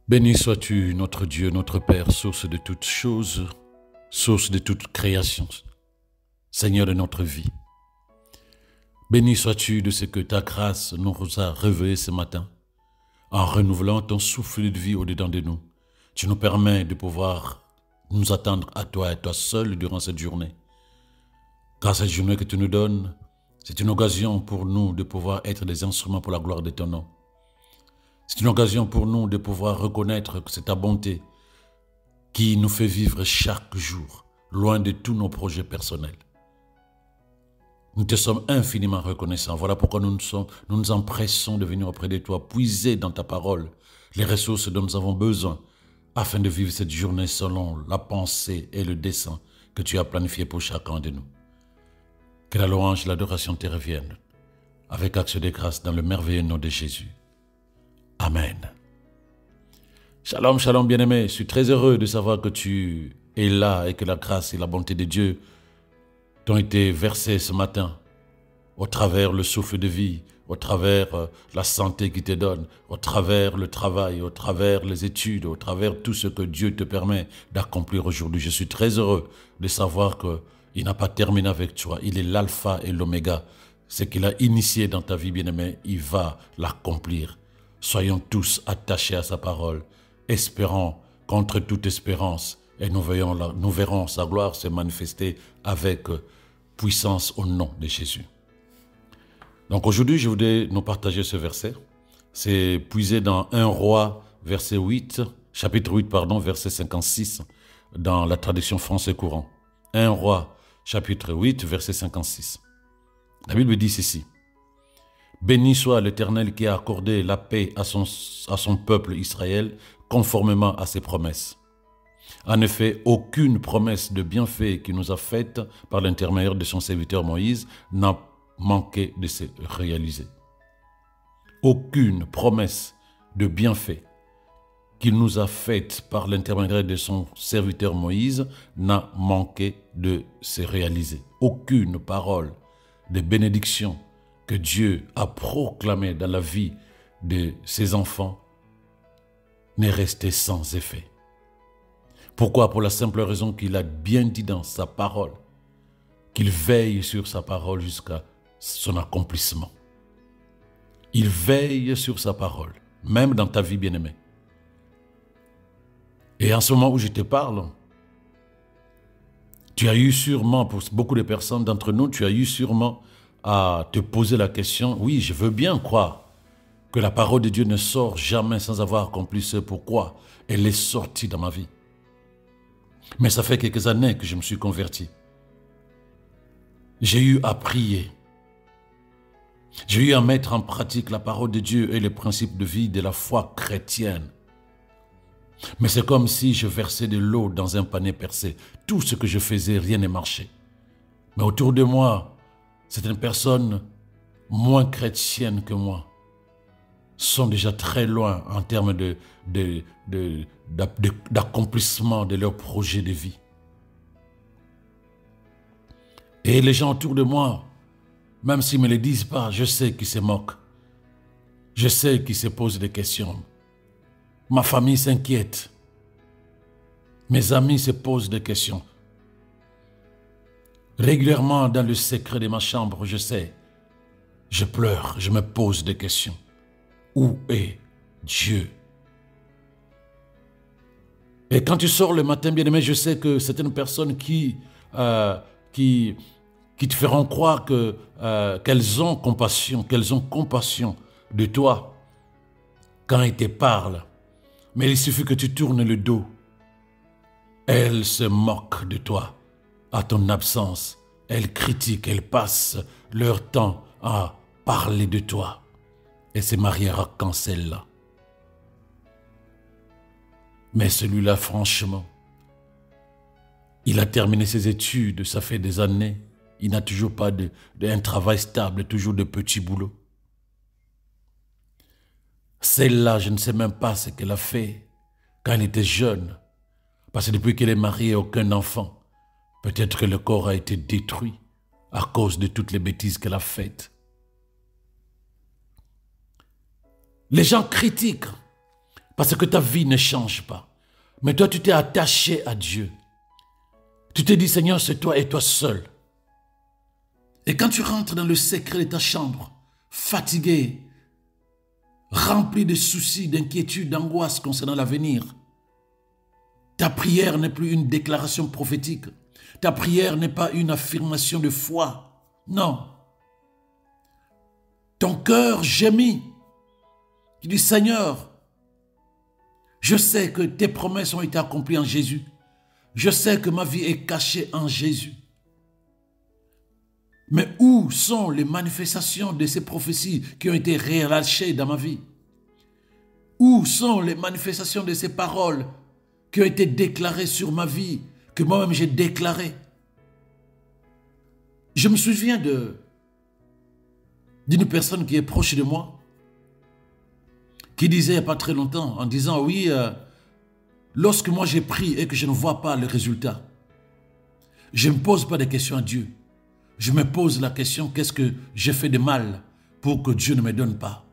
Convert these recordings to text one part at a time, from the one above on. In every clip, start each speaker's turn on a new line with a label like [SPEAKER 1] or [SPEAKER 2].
[SPEAKER 1] Béni sois-tu, notre Dieu, notre Père, source de toutes choses, source de toute création, Seigneur de notre vie. Béni sois-tu de ce que ta grâce nous a réveillés ce matin, en renouvelant ton souffle de vie au-dedans de nous. Tu nous permets de pouvoir nous attendre à toi et toi seul durant cette journée. Car cette journée que tu nous donnes, c'est une occasion pour nous de pouvoir être des instruments pour la gloire de ton nom. C'est une occasion pour nous de pouvoir reconnaître que c'est ta bonté qui nous fait vivre chaque jour, loin de tous nos projets personnels. Nous te sommes infiniment reconnaissants. Voilà pourquoi nous nous empressons de venir auprès de toi, puiser dans ta parole les ressources dont nous avons besoin afin de vivre cette journée selon la pensée et le dessein que tu as planifié pour chacun de nous. Que la louange et l'adoration te reviennent avec action de grâce dans le merveilleux nom de Jésus. Amen. Shalom, shalom bien-aimé. Je suis très heureux de savoir que tu es là et que la grâce et la bonté de Dieu t'ont été versées ce matin au travers le souffle de vie, au travers la santé qu'il te donne, au travers le travail, au travers les études, au travers tout ce que Dieu te permet d'accomplir aujourd'hui. Je suis très heureux de savoir qu'il n'a pas terminé avec toi. Il est l'alpha et l'oméga. Ce qu'il a initié dans ta vie, bien-aimé, il va l'accomplir. Soyons tous attachés à sa parole, espérant contre toute espérance, et nous verrons sa gloire se manifester avec puissance au nom de Jésus. Donc aujourd'hui, je voudrais nous partager ce verset. C'est puisé dans 1 Roi, chapitre 8, verset 56, dans la traduction français courant. 1 Roi, chapitre 8, verset 56. La Bible dit ceci. Béni soit l'Éternel qui a accordé la paix à son peuple Israël, conformément à ses promesses. En effet, aucune promesse de bienfait qu'il nous a faite par l'intermédiaire de son serviteur Moïse n'a manqué de se réaliser. Aucune promesse de bienfait qu'il nous a faite par l'intermédiaire de son serviteur Moïse n'a manqué de se réaliser. Aucune parole de bénédiction que Dieu a proclamée dans la vie de ses enfants n'est restée sans effet. Pourquoi? Pour la simple raison qu'il a bien dit dans sa parole, qu'il veille sur sa parole jusqu'à son accomplissement. Il veille sur sa parole, même dans ta vie bien-aimée. Et en ce moment où je te parle, tu as eu sûrement, pour beaucoup de personnes d'entre nous, tu as eu sûrement à te poser la question, oui, je veux bien croire que la parole de Dieu ne sort jamais sans avoir accompli ce pourquoi elle est sortie dans ma vie. Mais ça fait quelques années que je me suis converti. J'ai eu à prier. J'ai eu à mettre en pratique la parole de Dieu et les principes de vie de la foi chrétienne. Mais c'est comme si je versais de l'eau dans un panier percé. Tout ce que je faisais, rien ne marchait. Mais autour de moi, certaines personnes moins chrétiennes que moi sont déjà très loin en termes d'accomplissement de leur projet de vie. Et les gens autour de moi, même s'ils ne me le disent pas, je sais qu'ils se moquent. Je sais qu'ils se posent des questions. Ma famille s'inquiète. Mes amis se posent des questions. Régulièrement, dans le secret de ma chambre, je sais, je pleure, je me pose des questions. Où est Dieu? Et quand tu sors le matin, bien-aimé, je sais que certaines personnes qui te feront croire qu'elles ont compassion de toi quand elles te parlent. Mais il suffit que tu tournes le dos. Elles se moquent de toi à ton absence. Elles critiquent, elles passent leur temps à parler de toi. Et se mariera quand celle-là. Mais celui-là, franchement, il a terminé ses études, ça fait des années. Il n'a toujours pas un travail stable, toujours de petits boulots. Celle-là, je ne sais même pas ce qu'elle a fait quand elle était jeune. Parce que depuis qu'elle est mariée, aucun enfant. Peut-être que le corps a été détruit à cause de toutes les bêtises qu'elle a faites. Les gens critiquent Parce que ta vie ne change pas. Mais toi, tu t'es attaché à Dieu. Tu te dis, Seigneur, c'est toi et toi seul. Et quand tu rentres dans le secret de ta chambre, fatigué, rempli de soucis, d'inquiétudes, d'angoisse concernant l'avenir, ta prière n'est plus une déclaration prophétique. Ta prière n'est pas une affirmation de foi. Non. Ton cœur gémit. Tu dis, Seigneur, je sais que tes promesses ont été accomplies en Jésus. Je sais que ma vie est cachée en Jésus. Mais où sont les manifestations de ces prophéties qui ont été relâchées dans ma vie? Où sont les manifestations de ces paroles qui ont été déclarées sur ma vie, que moi-même j'ai déclarées? Je me souviens d'une personne qui est proche de moi, qui disait il n'y a pas très longtemps, en disant, oui, lorsque moi j'ai pris et que je ne vois pas le résultat, je ne me pose pas de questions à Dieu. Je me pose la question, qu'est-ce que j'ai fait de mal pour que Dieu ne me donne pas?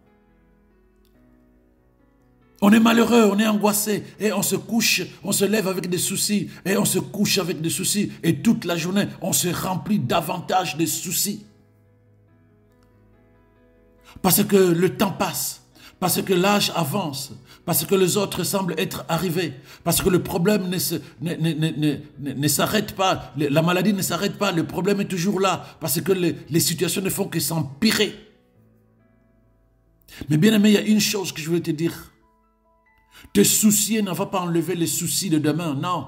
[SPEAKER 1] On est malheureux, on est angoissé, et on se couche, on se lève avec des soucis, et on se couche avec des soucis, et toute la journée, on se remplit davantage de soucis. Parce que le temps passe, parce que l'âge avance, parce que les autres semblent être arrivés, parce que le problème ne s'arrête pas, la maladie ne s'arrête pas, le problème est toujours là, parce que les situations ne font que s'empirer. Mais bien aimé, il y a une chose que je voulais te dire. Te soucier ne va pas enlever les soucis de demain, non.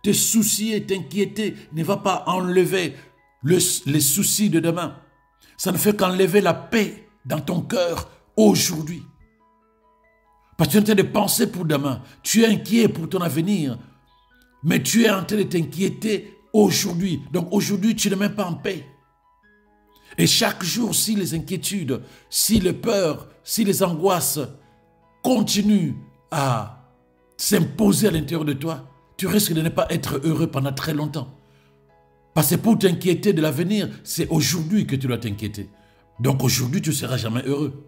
[SPEAKER 1] Te soucier, t'inquiéter ne va pas enlever les soucis de demain. Ça ne fait qu'enlever la paix dans ton cœur aujourd'hui. Parce que tu es en train de penser pour demain. Tu es inquiet pour ton avenir. Mais tu es en train de t'inquiéter aujourd'hui. Donc aujourd'hui, tu n'es même pas en paix. Et chaque jour, si les inquiétudes, si les peurs, si les angoisses continuent à s'imposer à l'intérieur de toi, tu risques de ne pas être heureux pendant très longtemps. Parce que pour t'inquiéter de l'avenir, c'est aujourd'hui que tu dois t'inquiéter. Donc aujourd'hui, tu ne seras jamais heureux.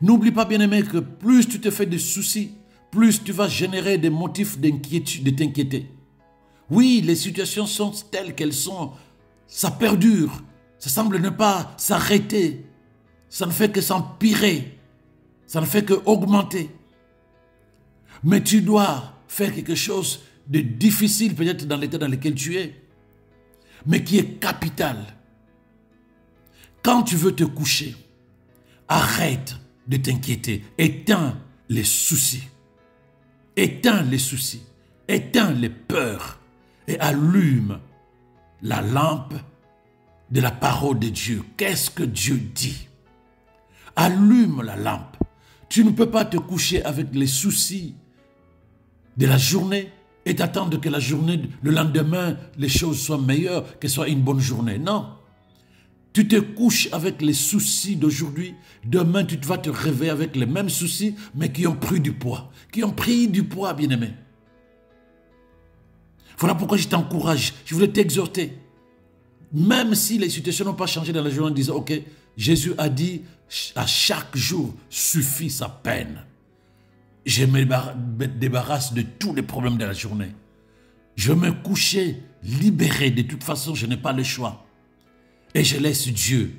[SPEAKER 1] N'oublie pas, bien-aimé, que plus tu te fais des soucis, plus tu vas générer des motifs d'inquiétude, de t'inquiéter. Oui, les situations sont telles qu'elles sont. Ça perdure. Ça semble ne pas s'arrêter. Ça ne fait que s'empirer. Ça ne fait que augmenter. Mais tu dois faire quelque chose de difficile peut-être dans l'état dans lequel tu es, mais qui est capital. Quand tu veux te coucher, arrête de t'inquiéter. Éteins les soucis. Éteins les soucis. Éteins les peurs. Et allume la lampe de la parole de Dieu. Qu'est-ce que Dieu dit? Allume la lampe. Tu ne peux pas te coucher avec les soucis de la journée et t'attendre que la journée, le lendemain, les choses soient meilleures, que ce soit une bonne journée. Non. Tu te couches avec les soucis d'aujourd'hui. Demain, tu vas te réveiller avec les mêmes soucis, mais qui ont pris du poids. Qui ont pris du poids, bien-aimé. Voilà pourquoi je t'encourage. Je voulais t'exhorter. Même si les situations n'ont pas changé dans la journée en disant, ok, Jésus a dit, à chaque jour suffit sa peine. Je me débarrasse de tous les problèmes de la journée. Je me coucher libéré. De toute façon, je n'ai pas le choix. Et je laisse Dieu,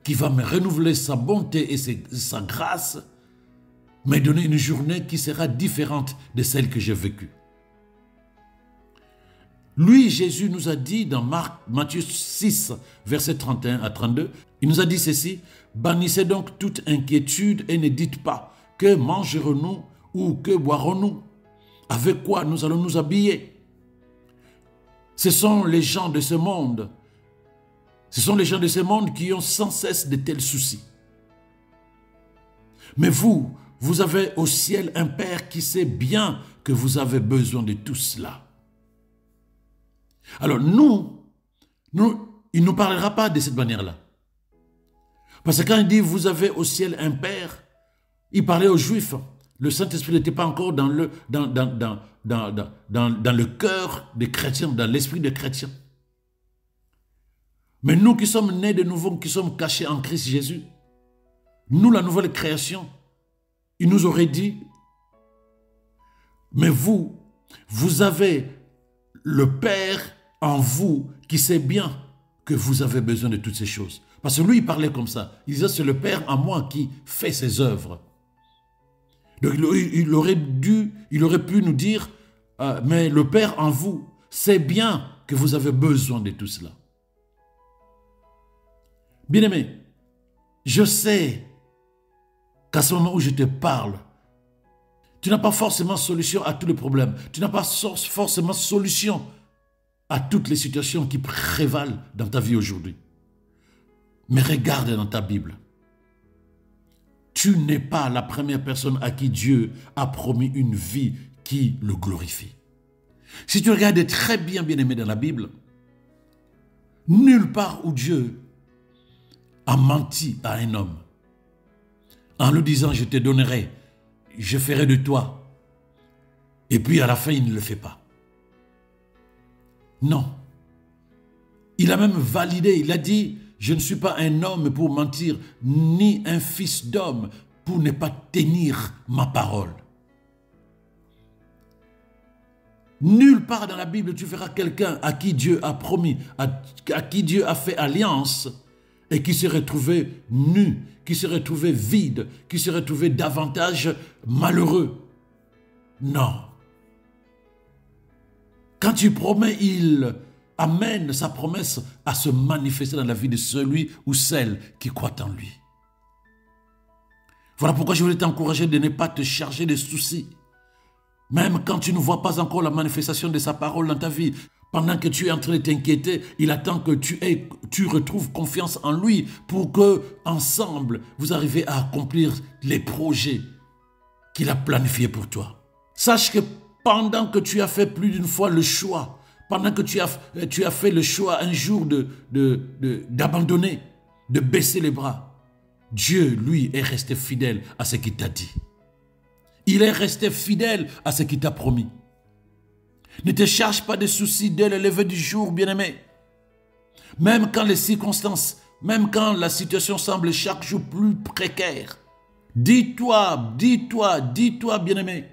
[SPEAKER 1] qui va me renouveler sa bonté et sa grâce, me donner une journée qui sera différente de celle que j'ai vécue. Lui, Jésus nous a dit dans Matthieu 6, versets 31 à 32, il nous a dit ceci, « Bannissez donc toute inquiétude et ne dites pas, que mangerons-nous ou que boirons-nous? Avec quoi nous allons nous habiller? » Ce sont les gens de ce monde. Ce sont les gens de ce monde qui ont sans cesse de tels soucis. Mais vous, vous avez au ciel un Père qui sait bien que vous avez besoin de tout cela. Alors il ne nous parlera pas de cette manière-là. Parce que quand il dit, vous avez au ciel un Père, il parlait aux Juifs. Le Saint-Esprit n'était pas encore dans le cœur des chrétiens, dans l'esprit des chrétiens. Mais nous qui sommes nés de nouveau, qui sommes cachés en Christ Jésus, nous, la nouvelle création, il nous aurait dit, Mais vous, vous avez le Père en vous qui sait bien que vous avez besoin de toutes ces choses. Parce que lui, il parlait comme ça. Il disait, c'est le Père en moi qui fait ses œuvres. Donc, il aurait pu nous dire, mais le Père en vous sait bien que vous avez besoin de tout cela. Bien-aimé, je sais qu'à ce moment où je te parle, tu n'as pas forcément solution à tous les problèmes. Tu n'as pas forcément solution à toutes les situations qui prévalent dans ta vie aujourd'hui. Mais regarde dans ta Bible. Tu n'es pas la première personne à qui Dieu a promis une vie qui le glorifie. Si tu regardes très bien, bien-aimé, dans la Bible, nulle part où Dieu a menti à un homme en lui disant « je te donnerai, je ferai de toi ». Et puis à la fin, il ne le fait pas. Non. Il a même validé, il a dit « je ne suis pas un homme pour mentir, ni un fils d'homme pour ne pas tenir ma parole ». Nulle part dans la Bible tu verras quelqu'un à qui Dieu a promis, à qui Dieu a fait alliance et qui s'est retrouvé nu, qui s'est retrouvé vide, qui s'est retrouvé davantage malheureux. Non. Quand tu promets, il amène sa promesse à se manifester dans la vie de celui ou celle qui croit en lui. Voilà pourquoi je voulais t'encourager de ne pas te charger de soucis. Même quand tu ne vois pas encore la manifestation de sa parole dans ta vie, pendant que tu es en train de t'inquiéter, il attend que tu retrouves confiance en lui pour que, ensemble, vous arrivez à accomplir les projets qu'il a planifiés pour toi. Sache que pendant que tu as fait plus d'une fois le choix, pendant que tu as fait le choix un jour d'abandonner, de baisser les bras, Dieu, lui, est resté fidèle à ce qu'il t'a dit. Il est resté fidèle à ce qu'il t'a promis. Ne te charge pas de soucis dès le lever du jour, bien-aimé. Même quand les circonstances, même quand la situation semble chaque jour plus précaire, dis-toi, bien-aimé,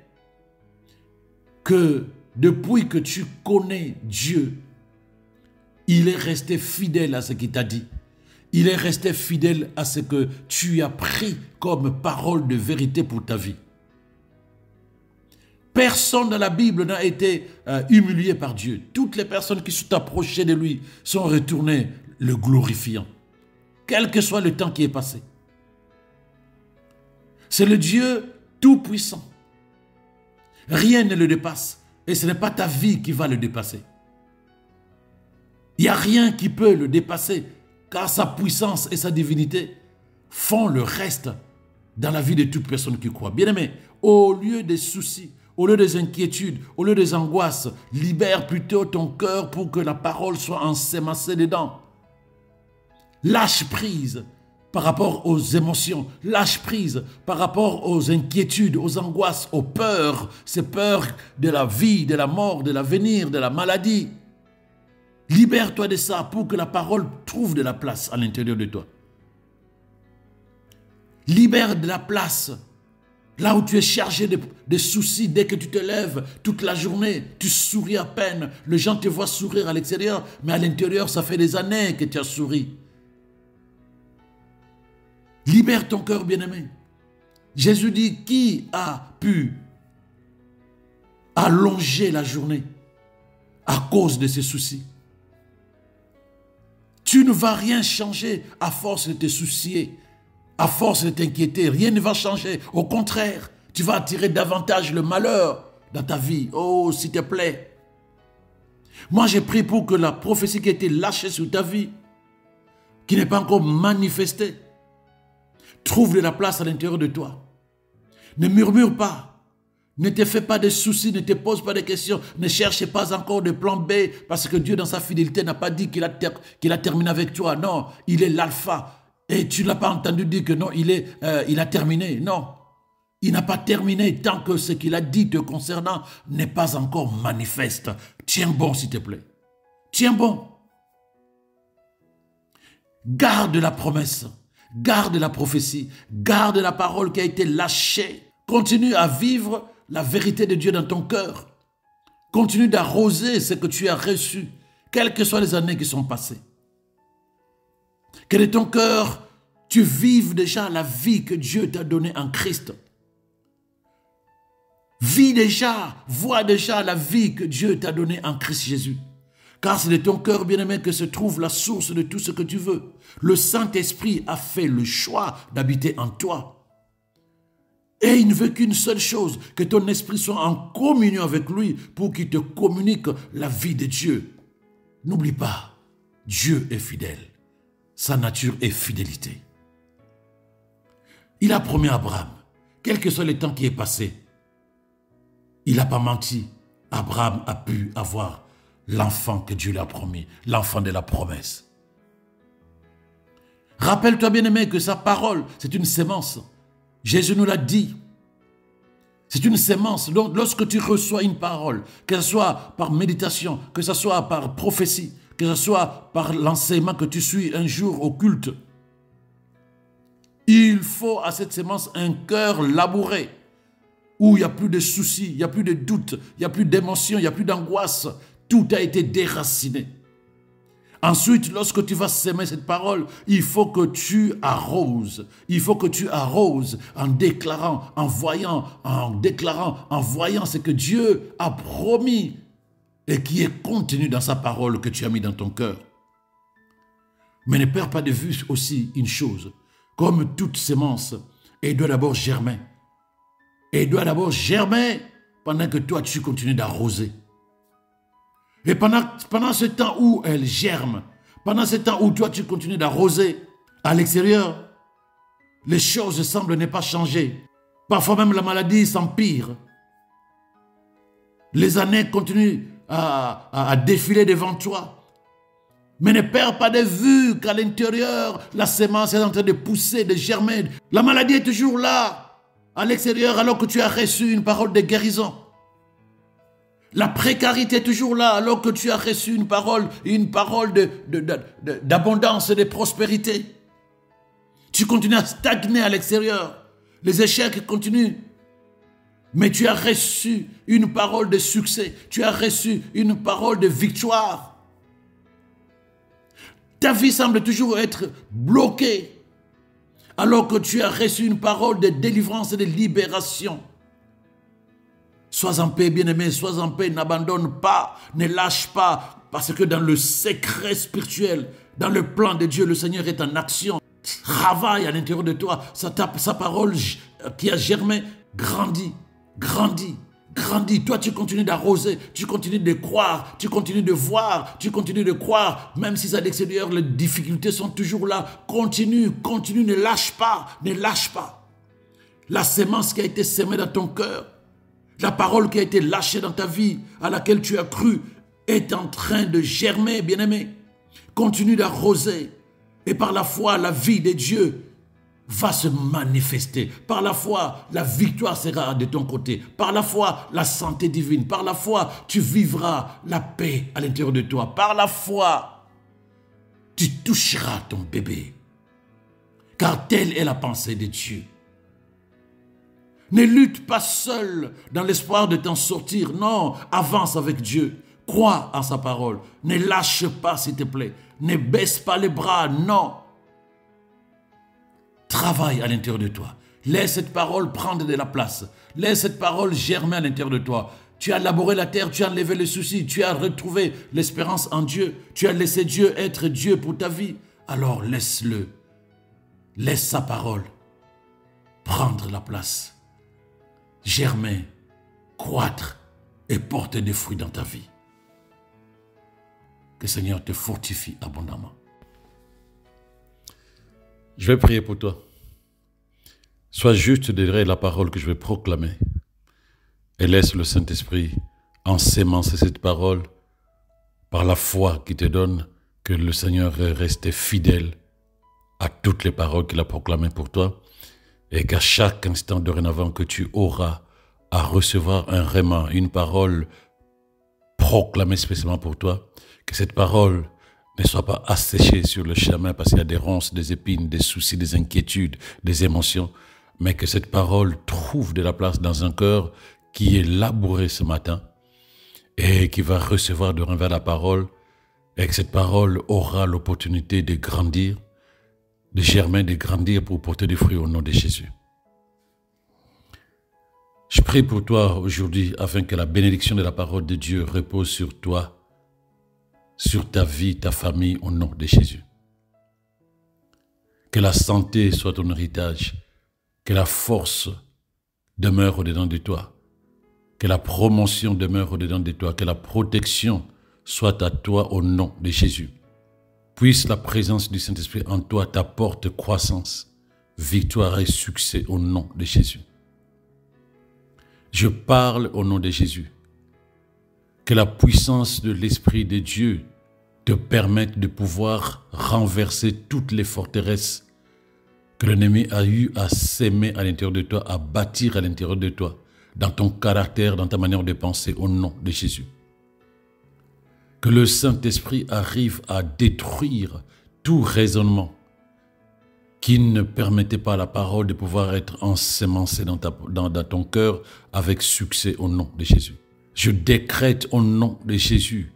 [SPEAKER 1] que depuis que tu connais Dieu, il est resté fidèle à ce qu'il t'a dit. Il est resté fidèle à ce que tu as pris comme parole de vérité pour ta vie. Personne dans la Bible n'a été humilié par Dieu. Toutes les personnes qui sont approchées de lui sont retournées le glorifiant, quel que soit le temps qui est passé. C'est le Dieu tout-puissant. Rien ne le dépasse et ce n'est pas ta vie qui va le dépasser. Il n'y a rien qui peut le dépasser car sa puissance et sa divinité font le reste dans la vie de toute personne qui croit. Bien-aimé, au lieu des soucis, au lieu des inquiétudes, au lieu des angoisses, libère plutôt ton cœur pour que la parole soit ensémancée dedans. Lâche prise par rapport aux émotions, lâche prise par rapport aux inquiétudes, aux angoisses, aux peurs, ces peurs de la vie, de la mort, de l'avenir, de la maladie. Libère-toi de ça pour que la parole trouve de la place à l'intérieur de toi. Libère de la place. Là où tu es chargé de soucis, dès que tu te lèves toute la journée, tu souris à peine. Les gens te voient sourire à l'extérieur, mais à l'intérieur, ça fait des années que tu as souri. Libère ton cœur, bien-aimé. Jésus dit, qui a pu allonger la journée à cause de ces soucis? Tu ne vas rien changer à force de te soucier. À force de t'inquiéter, rien ne va changer. Au contraire, tu vas attirer davantage le malheur dans ta vie. Oh, s'il te plaît. Moi, j'ai prié pour que la prophétie qui a été lâchée sur ta vie, qui n'est pas encore manifestée, trouve de la place à l'intérieur de toi. Ne murmure pas. Ne te fais pas de soucis, ne te pose pas de questions. Ne cherche pas encore de plan B parce que Dieu, dans sa fidélité, n'a pas dit qu'il a terminé avec toi. Non, il est l'alpha. Et tu ne l'as pas entendu dire que non, il a terminé. Non, il n'a pas terminé tant que ce qu'il a dit te concernant n'est pas encore manifeste. Tiens bon, s'il te plaît. Tiens bon. Garde la promesse, garde la prophétie, garde la parole qui a été lâchée. Continue à vivre la vérité de Dieu dans ton cœur. Continue d'arroser ce que tu as reçu, quelles que soient les années qui sont passées. Que de ton cœur, tu vives déjà la vie que Dieu t'a donnée en Christ. Vis déjà, vois déjà la vie que Dieu t'a donnée en Christ Jésus. Car c'est de ton cœur, bien-aimé, que se trouve la source de tout ce que tu veux. Le Saint-Esprit a fait le choix d'habiter en toi. Et il ne veut qu'une seule chose, que ton esprit soit en communion avec lui pour qu'il te communique la vie de Dieu. N'oublie pas, Dieu est fidèle. Sa nature est fidélité. Il a promis à Abraham, quel que soit le temps qui est passé, il n'a pas menti. Abraham a pu avoir l'enfant que Dieu lui a promis, l'enfant de la promesse. Rappelle-toi, bien-aimé, que sa parole, c'est une sémence. Jésus nous l'a dit. C'est une sémence. Donc, lorsque tu reçois une parole, que ce soit par méditation, que ce soit par prophétie, que ce soit par l'enseignement que tu suis un jour au culte, il faut à cette sémence un cœur labouré, où il n'y a plus de soucis, il n'y a plus de doutes, il n'y a plus d'émotions, il n'y a plus d'angoisse. Tout a été déraciné. Ensuite, lorsque tu vas s'aimer cette parole, il faut que tu arroses. Il faut que tu arroses en déclarant, en voyant ce que Dieu a promis et qui est contenu dans sa parole que tu as mis dans ton cœur. Mais ne perds pas de vue aussi une chose. Comme toute sémence, elle doit d'abord germer. Elle doit d'abord germer pendant que toi, tu continues d'arroser. Et pendant ce temps où elle germe, pendant ce temps où toi, tu continues d'arroser, à l'extérieur, les choses semblent ne pas changer. Parfois même la maladie s'empire. Les années continuent à défiler devant toi. Mais ne perds pas de vue qu'à l'intérieur, la sémence est en train de pousser, de germer. La maladie est toujours là, à l'extérieur, alors que tu as reçu une parole de guérison. La précarité est toujours là, alors que tu as reçu une parole d'abondance et de prospérité. Tu continues à stagner à l'extérieur. Les échecs continuent. Mais tu as reçu une parole de succès. Tu as reçu une parole de victoire. Ta vie semble toujours être bloquée, alors que tu as reçu une parole de délivrance et de libération. Sois en paix, bien-aimé, sois en paix, n'abandonne pas, ne lâche pas, parce que dans le secret spirituel, dans le plan de Dieu, le Seigneur est en action. Travaille à l'intérieur de toi, sa parole qui a germé, grandit, grandit. Grandis, toi tu continues d'arroser, tu continues de croire, tu continues de voir, tu continues de croire, même si à l'extérieur les difficultés sont toujours là. Continue, continue, ne lâche pas, ne lâche pas. La sémence qui a été sémée dans ton cœur, la parole qui a été lâchée dans ta vie, à laquelle tu as cru, est en train de germer, bien-aimé. Continue d'arroser et par la foi, la vie de Dieu va se manifester. Par la foi, la victoire sera de ton côté. Par la foi, la santé divine. Par la foi, tu vivras la paix à l'intérieur de toi. Par la foi, tu toucheras ton bébé. Car telle est la pensée de Dieu. Ne lutte pas seul dans l'espoir de t'en sortir. Non, avance avec Dieu. Crois en sa parole. Ne lâche pas, s'il te plaît. Ne baisse pas les bras, non. Travaille à l'intérieur de toi. Laisse cette parole prendre de la place. Laisse cette parole germer à l'intérieur de toi. Tu as labouré la terre, tu as enlevé les soucis, tu as retrouvé l'espérance en Dieu. Tu as laissé Dieu être Dieu pour ta vie. Alors laisse-le. Laisse sa parole prendre la place. Germer, croître et porter des fruits dans ta vie. Que le Seigneur te fortifie abondamment. Je vais prier pour toi. Sois juste derrière la parole que je vais proclamer et laisse le Saint-Esprit ensémencer cette parole par la foi qui te donne que le Seigneur est resté fidèle à toutes les paroles qu'il a proclamées pour toi et qu'à chaque instant dorénavant que tu auras à recevoir un réma, une parole proclamée spécialement pour toi, que cette parole ne soit pas asséchée sur le chemin parce qu'il y a des ronces, des épines, des soucis, des inquiétudes, des émotions, mais que cette parole trouve de la place dans un cœur qui est labouré ce matin et qui va recevoir de renvers la parole et que cette parole aura l'opportunité de grandir, de germer, de grandir pour porter des fruits au nom de Jésus. Je prie pour toi aujourd'hui afin que la bénédiction de la parole de Dieu repose sur toi, sur ta vie, ta famille, au nom de Jésus. Que la santé soit ton héritage, que la force demeure au-dedans de toi, que la promotion demeure au-dedans de toi, que la protection soit à toi au nom de Jésus. Puisse la présence du Saint-Esprit en toi t'apporte croissance, victoire et succès au nom de Jésus. Je parle au nom de Jésus. Que la puissance de l'Esprit de Dieu te permette de pouvoir renverser toutes les forteresses que l'ennemi a eu à s'aimer à l'intérieur de toi, à bâtir à l'intérieur de toi, dans ton caractère, dans ta manière de penser, au nom de Jésus. Que le Saint-Esprit arrive à détruire tout raisonnement qui ne permettait pas à la parole de pouvoir être ensemencée dans ton cœur avec succès au nom de Jésus. Je décrète au nom de Jésus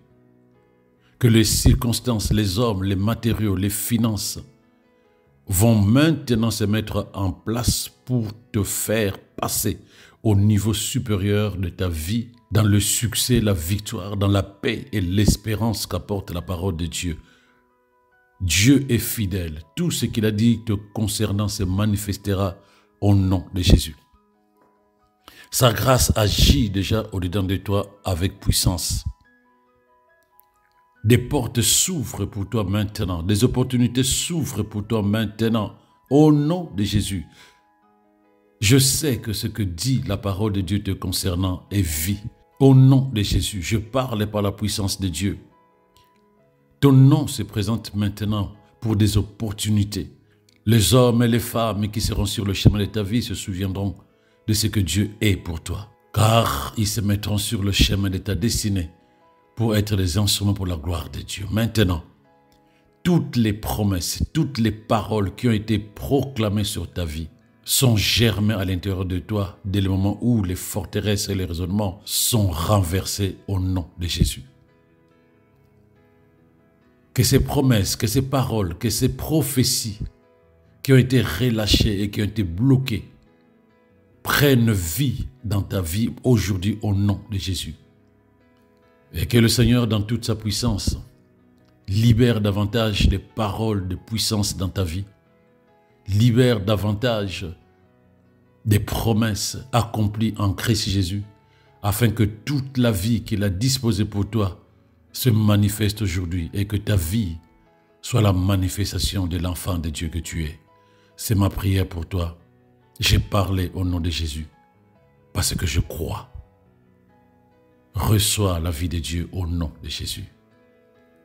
[SPEAKER 1] que les circonstances, les hommes, les matériaux, les finances vont maintenant se mettre en place pour te faire passer au niveau supérieur de ta vie, dans le succès, la victoire, dans la paix et l'espérance qu'apporte la parole de Dieu. Dieu est fidèle. Tout ce qu'il a dit te concernant se manifestera au nom de Jésus. Sa grâce agit déjà au-dedans de toi avec puissance. Des portes s'ouvrent pour toi maintenant. Des opportunités s'ouvrent pour toi maintenant. Au nom de Jésus. Je sais que ce que dit la parole de Dieu te concernant est vie. Au nom de Jésus, je parle par la puissance de Dieu. Ton nom se présente maintenant pour des opportunités. Les hommes et les femmes qui seront sur le chemin de ta vie se souviendront de ce que Dieu est pour toi. Car ils se mettront sur le chemin de ta destinée pour être des instruments pour la gloire de Dieu. Maintenant, toutes les promesses, toutes les paroles qui ont été proclamées sur ta vie sont germées à l'intérieur de toi dès le moment où les forteresses et les raisonnements sont renversés au nom de Jésus. Que ces promesses, que ces paroles, que ces prophéties qui ont été relâchées et qui ont été bloquées prennent vie dans ta vie aujourd'hui au nom de Jésus. Et que le Seigneur, dans toute sa puissance, libère davantage des paroles de puissance dans ta vie, libère davantage des promesses accomplies en Christ Jésus, afin que toute la vie qu'il a disposée pour toi se manifeste aujourd'hui et que ta vie soit la manifestation de l'enfant de Dieu que tu es. C'est ma prière pour toi. J'ai parlé au nom de Jésus parce que je crois. Reçois la vie de Dieu au nom de Jésus.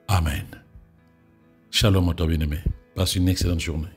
[SPEAKER 1] Amen. Shalom à toi bien-aimé. Passe une excellente journée.